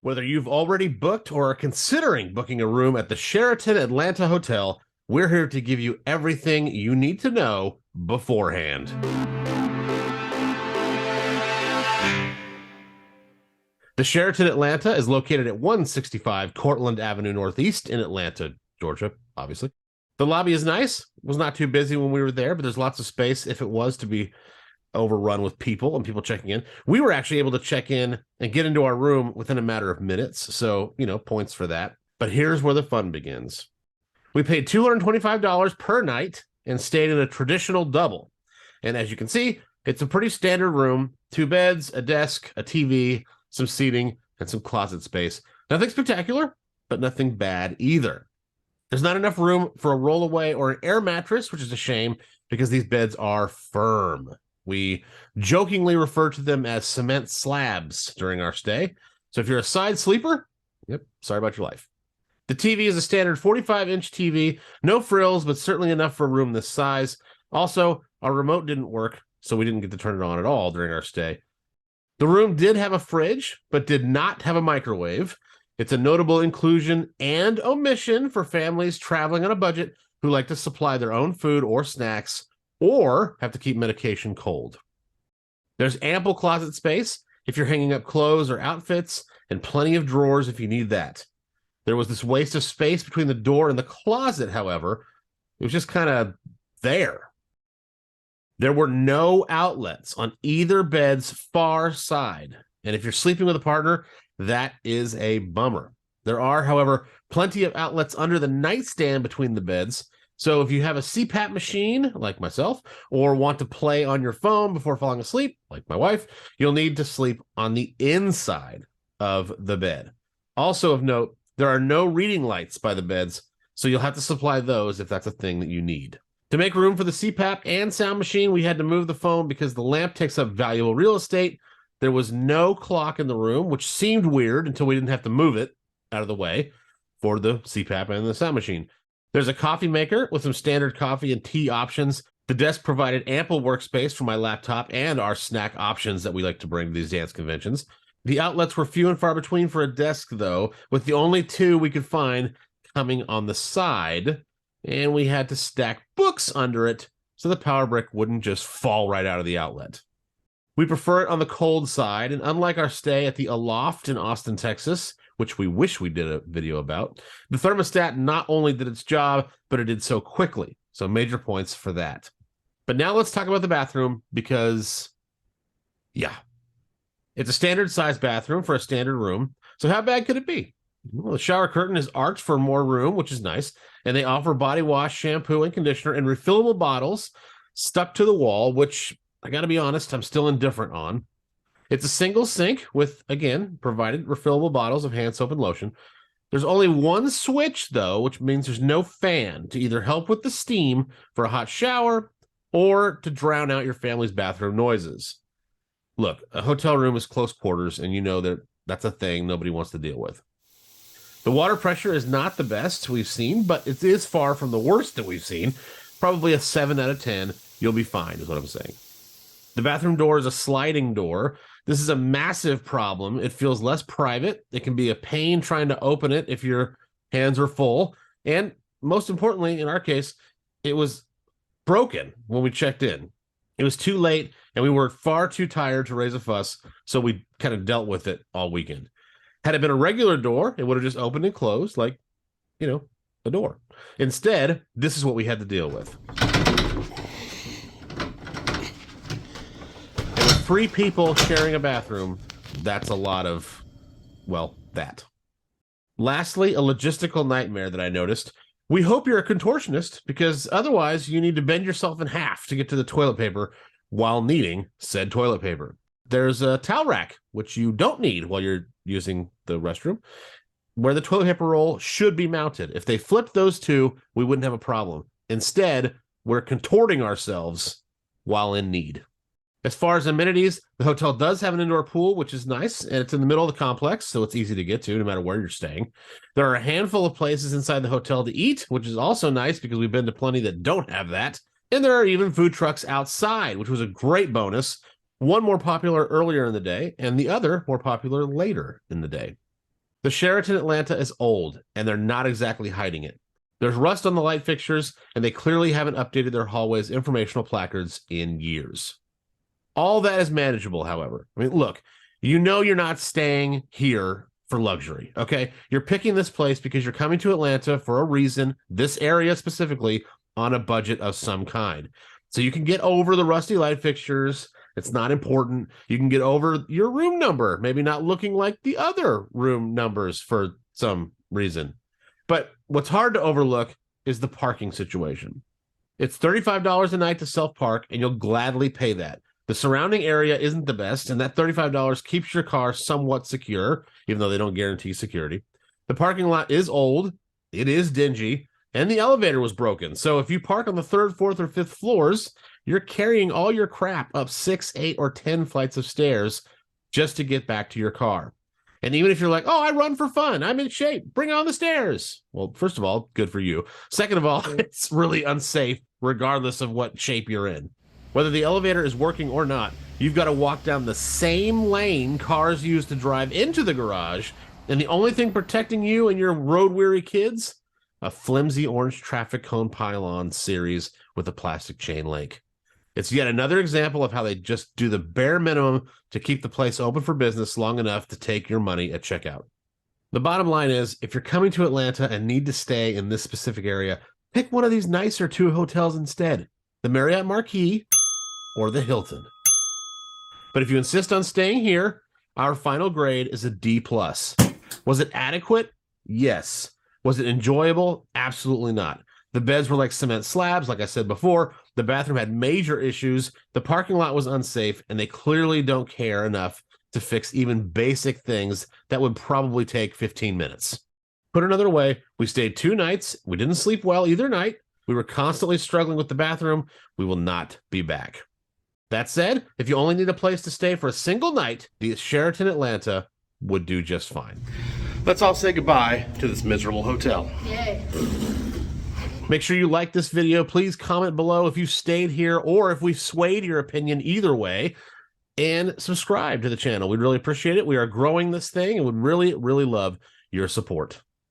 Whether you've already booked or are considering booking a room at the Sheraton Atlanta Hotel, we're here to give you everything you need to know beforehand. The Sheraton Atlanta is located at 165 Courtland Avenue Northeast in Atlanta, Georgia, obviously. The lobby is nice. It was not too busy when we were there, but there's lots of space if it was to be overrun with people and people checking in. We were actually able to check in and get into our room within a matter of minutes. So, points for that. But here's where the fun begins. We paid $225 per night and stayed in a traditional double. And as you can see, it's a pretty standard room, 2 beds, a desk, a TV, some seating, and some closet space. Nothing spectacular, but nothing bad either. There's not enough room for a rollaway or an air mattress, which is a shame because these beds are firm. We jokingly refer to them as cement slabs during our stay. So if you're a side sleeper, sorry about your life. The TV is a standard 45-inch TV, no frills, but certainly enough for a room this size. Also, our remote didn't work, so we didn't get to turn it on at all during our stay. The room did have a fridge, but did not have a microwave. It's a notable inclusion and omission for families traveling on a budget who like to supply their own food or snacks or have to keep medication cold. There's ample closet space if you're hanging up clothes or outfits, and plenty of drawers if you need that. There was this waste of space between the door and the closet, however. It was just kind of there. There were no outlets on either bed's far side, and if you're sleeping with a partner, that is a bummer. There are, however, plenty of outlets under the nightstand between the beds. So if you have a CPAP machine, like myself, or want to play on your phone before falling asleep, like my wife, you'll need to sleep on the inside of the bed. Also of note, there are no reading lights by the beds, so you'll have to supply those if that's a thing that you need. To make room for the CPAP and sound machine, we had to move the phone because the lamp takes up valuable real estate. There was no clock in the room, which seemed weird until we didn't have to move it out of the way for the CPAP and the sound machine. There's a coffee maker with some standard coffee and tea options. The desk provided ample workspace for my laptop and our snack options that we like to bring to these dance conventions. The outlets were few and far between for a desk, though, with the only 2 we could find coming on the side, and we had to stack books under it so the power brick wouldn't just fall right out of the outlet. We prefer it on the cold side, and unlike our stay at the Aloft in Austin, Texas, which we wish we did a video about, the thermostat not only did its job, but it did so quickly. So major points for that. But now let's talk about the bathroom because, it's a standard size bathroom for a standard room. So how bad could it be? Well, the shower curtain is arched for more room, which is nice. And they offer body wash, shampoo, and conditioner in refillable bottles stuck to the wall, which I got to be honest, I'm still indifferent on. It's a single sink with, again, provided refillable bottles of hand soap and lotion. There's only one switch, though, which means there's no fan to either help with the steam for a hot shower or to drown out your family's bathroom noises. Look, a hotel room is close quarters, and you know that that's a thing nobody wants to deal with. The water pressure is not the best we've seen, but it is far from the worst that we've seen. Probably a 7 out of 10. You'll be fine, is what I'm saying. The bathroom door is a sliding door. This is a massive problem. It feels less private. It can be a pain trying to open it if your hands are full. And most importantly, in our case, it was broken when we checked in. It was too late, and we were far too tired to raise a fuss, so we kind of dealt with it all weekend. Had it been a regular door, it would have just opened and closed like, a door. Instead, this is what we had to deal with. 3 people sharing a bathroom, that's a lot of, that. Lastly, a logistical nightmare that I noticed. We hope you're a contortionist, because otherwise you need to bend yourself in half to get to the toilet paper while needing said toilet paper. There's a towel rack, which you don't need while you're using the restroom, where the toilet paper roll should be mounted. If they flipped those 2, we wouldn't have a problem. Instead, we're contorting ourselves while in need. As far as amenities, the hotel does have an indoor pool, which is nice, and it's in the middle of the complex, so it's easy to get to no matter where you're staying. There are a handful of places inside the hotel to eat, which is also nice because we've been to plenty that don't have that. And there are even food trucks outside, which was a great bonus. One more popular earlier in the day, and the other more popular later in the day. The Sheraton Atlanta is old, and they're not exactly hiding it. There's rust on the light fixtures, and they clearly haven't updated their hallway's informational placards in years. All that is manageable, however. I mean, look, you know you're not staying here for luxury, okay? You're picking this place because you're coming to Atlanta for a reason, this area specifically, on a budget of some kind. So you can get over the rusty light fixtures. It's not important. You can get over your room number, maybe not looking like the other room numbers for some reason. But what's hard to overlook is the parking situation. It's $35 a night to self-park, and you'll gladly pay that. The surrounding area isn't the best, and that $35 keeps your car somewhat secure, even though they don't guarantee security. The parking lot is old, it is dingy, and the elevator was broken. So if you park on the 3rd, 4th, or 5th floors, you're carrying all your crap up 6, 8, or 10 flights of stairs just to get back to your car. And even if you're like, oh, I run for fun, I'm in shape, bring on the stairs. Well, first of all, good for you. Second of all, it's really unsafe regardless of what shape you're in. Whether the elevator is working or not, you've got to walk down the same lane cars use to drive into the garage, and the only thing protecting you and your road-weary kids? A flimsy orange traffic cone pylon series with a plastic chain link. It's yet another example of how they just do the bare minimum to keep the place open for business long enough to take your money at checkout. The bottom line is, if you're coming to Atlanta and need to stay in this specific area, pick one of these nicer 2 hotels instead, the Marriott Marquis or the Hilton. But if you insist on staying here, our final grade is a D+. Was it adequate? Yes. Was it enjoyable? Absolutely not. The beds were like cement slabs, like I said before. The bathroom had major issues. The parking lot was unsafe, and they clearly don't care enough to fix even basic things that would probably take 15 minutes. Put another way, we stayed 2 nights. We didn't sleep well either night. We were constantly struggling with the bathroom. We will not be back. That said, if you only need a place to stay for a single night, the Sheraton Atlanta would do just fine. Let's all say goodbye to this miserable hotel. Yay. Make sure you like this video. Please comment below if you stayed here or if we've swayed your opinion either way. And subscribe to the channel. We'd really appreciate it. We are growing this thing and would really, really love your support.